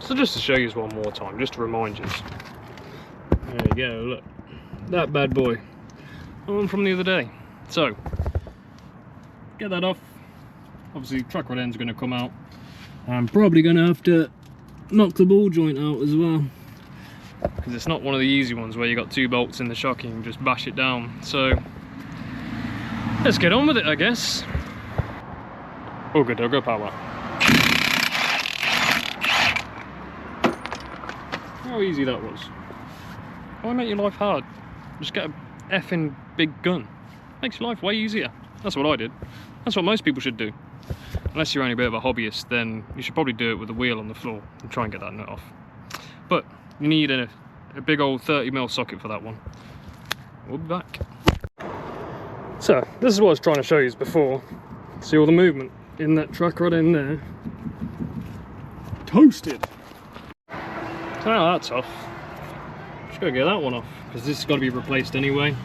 So just to show you one more time, just to remind you. There you go, look. That bad boy. One from the other day. So, get that off. Obviously, track rod end's going to come out. I'm probably going to have to knock the ball joint out as well, because it's not one of the easy ones where you got 2 bolts in the shock and you can just bash it down. So, let's get on with it, I guess. Oh good, I'll go power. How easy that was. Why make your life hard? Just get a effing big gun. Makes your life way easier. That's what I did. That's what most people should do. Unless you're only a bit of a hobbyist, then you should probably do it with a wheel on the floor and try and get that nut off. But you need a big old 30mm socket for that one. We'll be back. So, this is what I was trying to show you before. See all the movement in that track rod in there. Toasted! So now that's off. Just gotta get that one off, because this has got to be replaced anyway.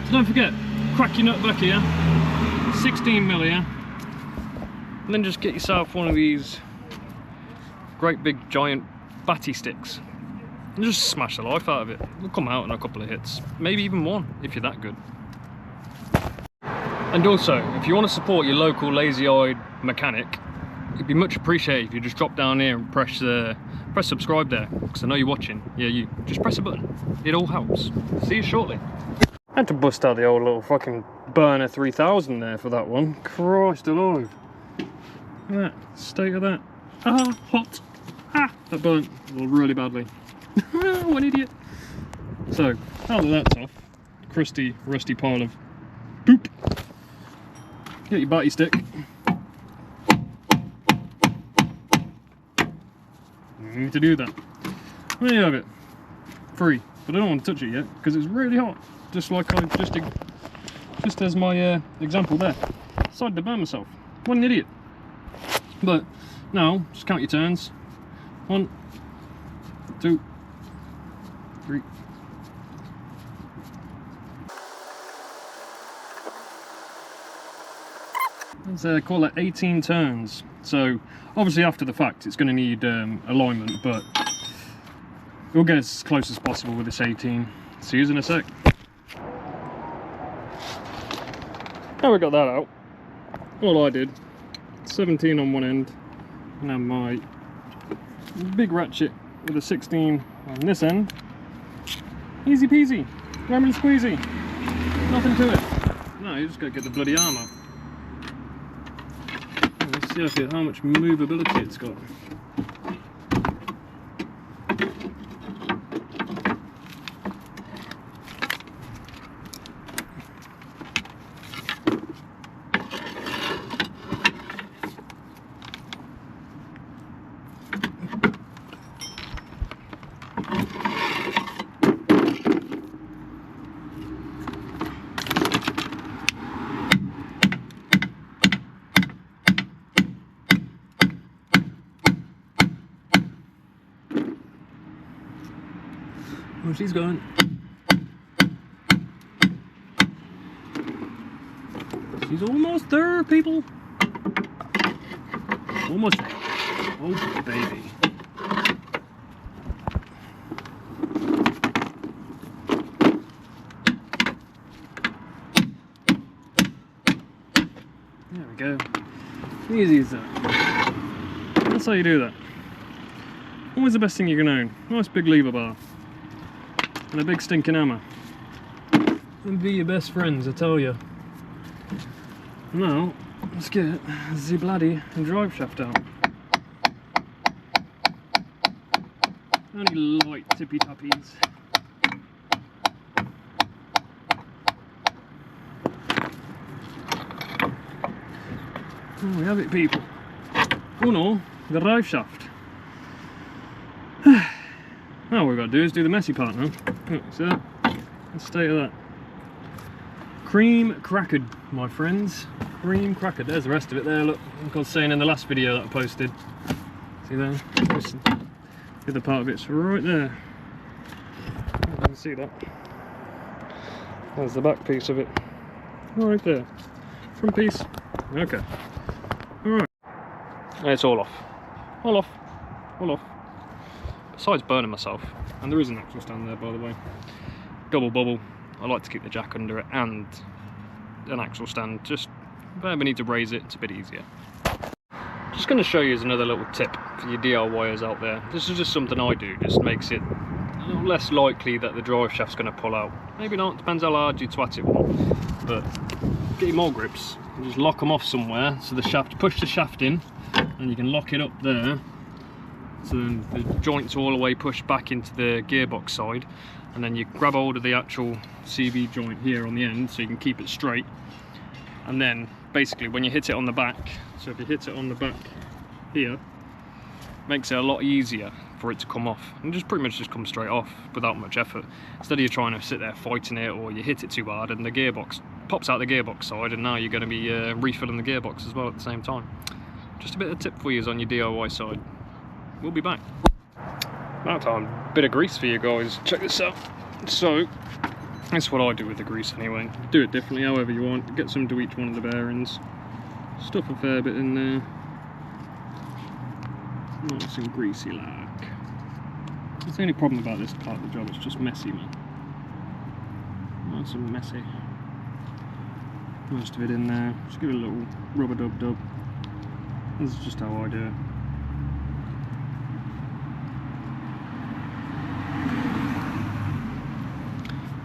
So don't forget, crack your nut back here, 16mm here, and then just get yourself one of these great big giant batty sticks and just smash the life out of it. It'll come out in a couple of hits, maybe even one if you're that good. And also, if you want to support your local lazy-eyed mechanic, it'd be much appreciated if you just drop down here and press subscribe there, because I know you're watching. Yeah, you just press a button. It all helps. See you shortly. I had to bust out the old little fucking burner 3000 there for that one. Christ alive. Look at that state of that. Ah, hot. Ah, that burnt really badly. What an idiot. So, now that that's off, crusty, rusty pile of poop. Get your batty stick. You need to do that. There you have it. Free. But I don't want to touch it yet because it's really hot. Just like I just as my example there. Decided to burn myself. What an idiot. But now, just count your turns. 1, 2, 3. Let's call it 18 turns. So obviously after the fact it's going to need alignment, but we'll get as close as possible with this 18. See you in a sec. Now we got that out, all I did, 17 on one end, and then my big ratchet with a 16 on this end. Easy peasy, lemon squeezy, nothing to it. No, you just got to get the bloody arm out. Let's see how much movability it's got. Oh, she's going. She's almost there, people. Almost there. Oh, baby. There we go. Easy as that. That's how you do that. Always the best thing you can own. Nice big lever bar. And a big stinking hammer. And be your best friends, I tell you. Now, let's get the bloody drive shaft out. Only light tippy tappies. Oh, we have it, people. Oh no, the drive shaft. Now all we've got to do is do the messy part now. So, let's state of that. Cream crackered, my friends. Cream crackered. There's the rest of it there, look. Like I was saying in the last video that I posted. See there? The other part of it's right there. You can see that. There's the back piece of it. Right there. Front piece. Okay. Alright. It's all off. All off. All off. besides burning myself. And there is an actual stand there, by the way. Double bubble. I like to keep the jack under it and an actual stand. Just if I ever need to raise it, it's a bit easier. Just going to show you as another little tip for your DIYers out there. This is just something I do, just makes it a little less likely that the drive shaft's going to pull out. Maybe not, depends how hard you twat it will. But get your mole grips and just lock them off somewhere so the shaft, push the shaft in and you can lock it up there. So then the joints all the way pushed back into the gearbox side, and then you grab hold of the actual CV joint here on the end so you can keep it straight. And then basically when you hit it on the back, so if you hit it on the back here, makes it a lot easier for it to come off, and just pretty much just come straight off without much effort, instead of you trying to sit there fighting it, or you hit it too hard and the gearbox pops out the gearbox side, and now you're going to be refilling the gearbox as well at the same time. Just a bit of tip for you on your DIY side. We'll be back. Now time, bit of grease for you guys. Check this out. So that's what I do with the grease anyway. Do it differently, however you want. Get some to each one of the bearings. Stuff a fair bit in there. Nice and greasy like. That's the only problem about this part of the job, it's just messy, man. Nice and messy. Most of it in there. Just give it a little rubber dub dub. This is just how I do it.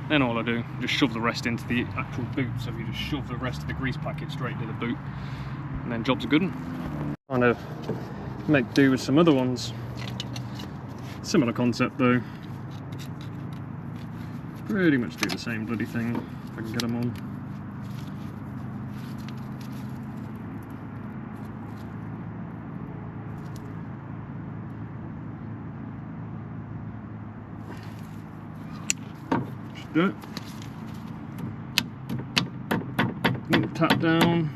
Then all I do, just shove the rest into the actual boot. So you just shove the rest of the grease packet straight into the boot, and then job's a good one. Kind of make do with some other ones. Similar concept though. Pretty much do the same bloody thing if I can get them on. Do it. Tap down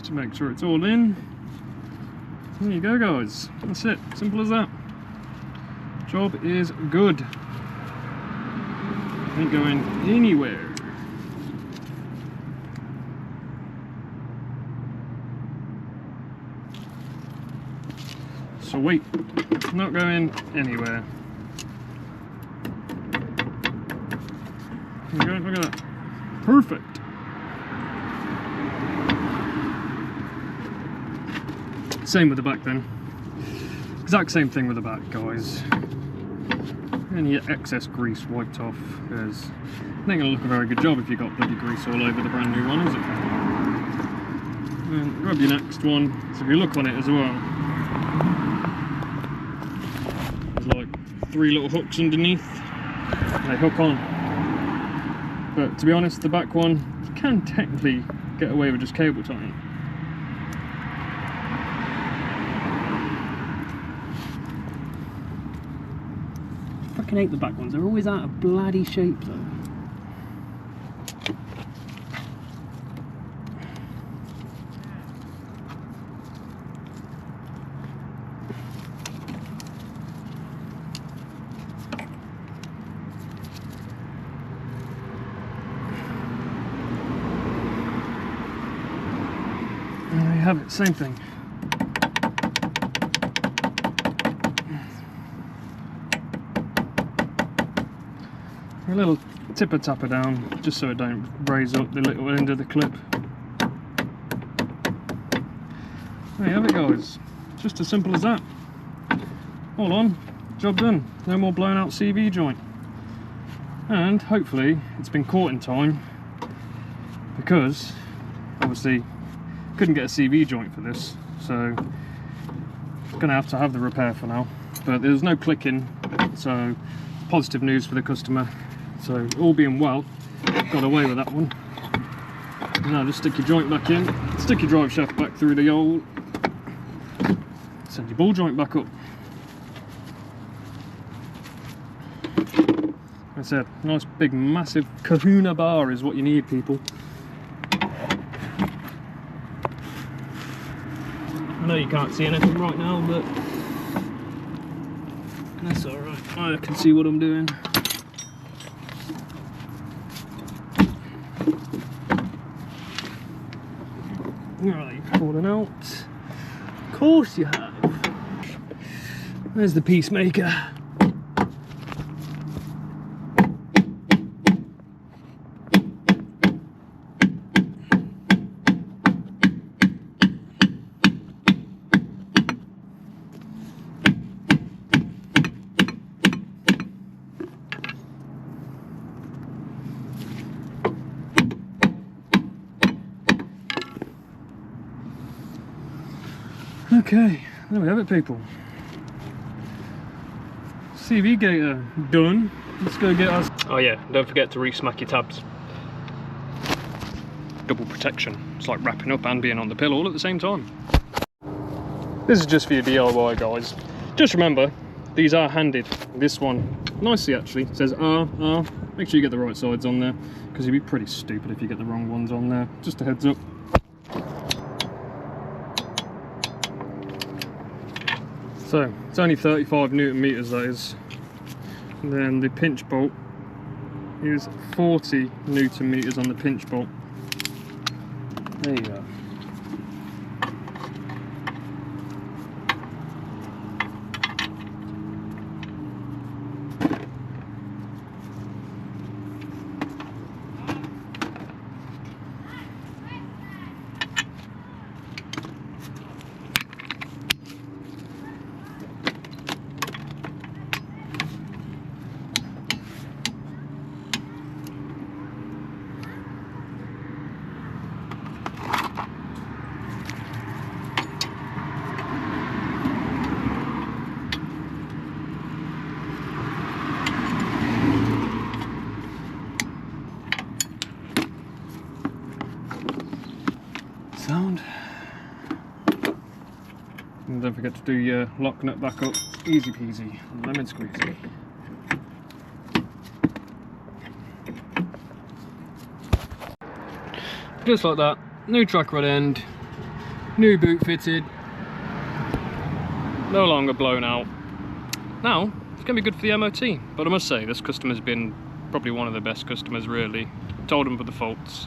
to make sure it's all in. There you go, guys. That's it. Simple as that. Job is good. Ain't going anywhere. Sweet. Not going anywhere. Look at that. Perfect. Same with the back then. Exact same thing with the back, guys. Any excess grease wiped off, because it ain't gonna look a very good job if you got bloody grease all over the brand new one, is it? And grab your next one. So if you look on it as well, there's like 3 little hooks underneath. They hook on. But to be honest, the back one, you can technically get away with just cable tying. I fucking hate the back ones, they're always out of bloody shape though. There you have it, same thing. A little tipper tapper down, just so it don't raise up the little end of the clip. There you have it, guys. Just as simple as that. All on, job done. No more blown out CV joint. And hopefully it's been caught in time, because obviously couldn't get a CV joint for this, so gonna have to have the repair for now. But there's no clicking, so positive news for the customer. So all being well, got away with that one. Now just stick your joint back in, stick your drive shaft back through the hole, send your ball joint back up. Like I said, nice big massive kahuna bar is what you need, people. I know you can't see anything right now, but that's alright. I can see what I'm doing. Right, falling out. Of course you have. There's the peacemaker. Okay, there we have it, people. CV gator done. Let's go get us. Oh yeah, don't forget to re-smack your tabs. Double protection. It's like wrapping up and being on the pill all at the same time. This is just for your DIY, guys. Just remember, these are handed. This one, nicely actually, says R. Make sure you get the right sides on there, because you'd be pretty stupid if you get the wrong ones on there. Just a heads up. So, it's only 35 Newton meters, that is. And then the pinch bolt is 40 Newton meters on the pinch bolt. There you go. Sound. And don't forget to do your lock nut back up. Easy peasy, lemon squeezy. Just like that, new track rod end, new boot fitted, no longer blown out. Now, it's going to be good for the MOT, but I must say, this customer's been probably one of the best customers really. Told them for the faults.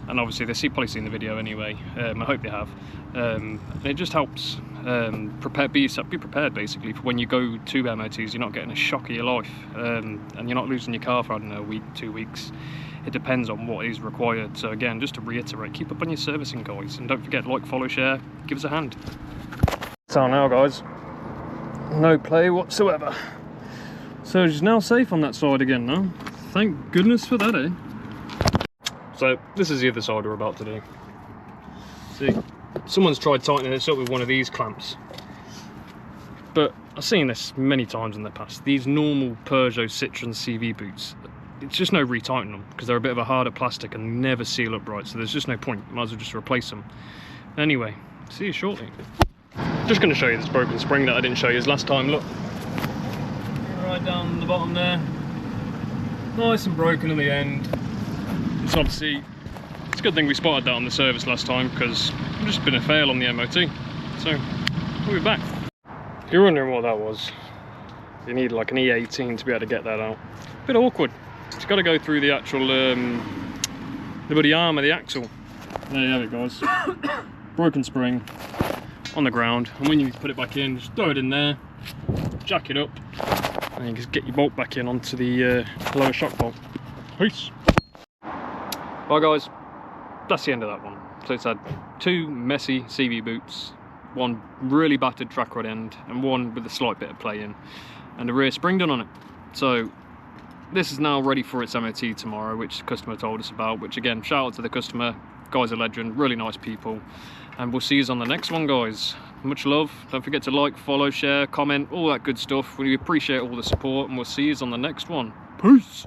And obviously they've probably seen the video anyway. I hope they have. And it just helps be prepared basically for when you go to MOTs. You're not getting a shock of your life, and you're not losing your car for, I don't know, a week, 2 weeks. It depends on what is required. So again, just to reiterate, keep up on your servicing, guys, and don't forget, like, follow, share, give us a hand. So now, guys, no play whatsoever. So she's now safe on that side again now. Thank goodness for that, eh? So this is the other side we're about to do. See, someone's tried tightening this up with one of these clamps, but I've seen this many times in the past. These normal Peugeot Citreon CV boots, it's just no retightening them because they're a bit of a harder plastic and never seal up right, so there's just no point. Might as well just replace them. Anyway, see you shortly. Just going to show you this broken spring that I didn't show you last time. Look, right down the bottom there, nice and broken at the end. So obviously, it's a good thing we spotted that on the service last time, because it's just been a fail on the MOT. So, we'll be back. If you're wondering what that was, you need like an E18 to be able to get that out. A bit awkward. It's got to go through the actual, the bloody arm of the axle. There you have it, guys. Broken spring on the ground, and when you put it back in, just throw it in there, jack it up, and you just get your bolt back in onto the lower shock bolt. Peace. Right, guys, that's the end of that one. So it's had two messy CV boots, one really battered track rod end, and one with a slight bit of play in, and a rear spring done on it. So this is now ready for its MOT tomorrow, which the customer told us about, which again, shout out to the customer. Guy's a legend, really nice people, and we'll see you on the next one, guys. Much love. Don't forget to like, follow, share, comment, all that good stuff. We appreciate all the support, and we'll see you on the next one. Peace.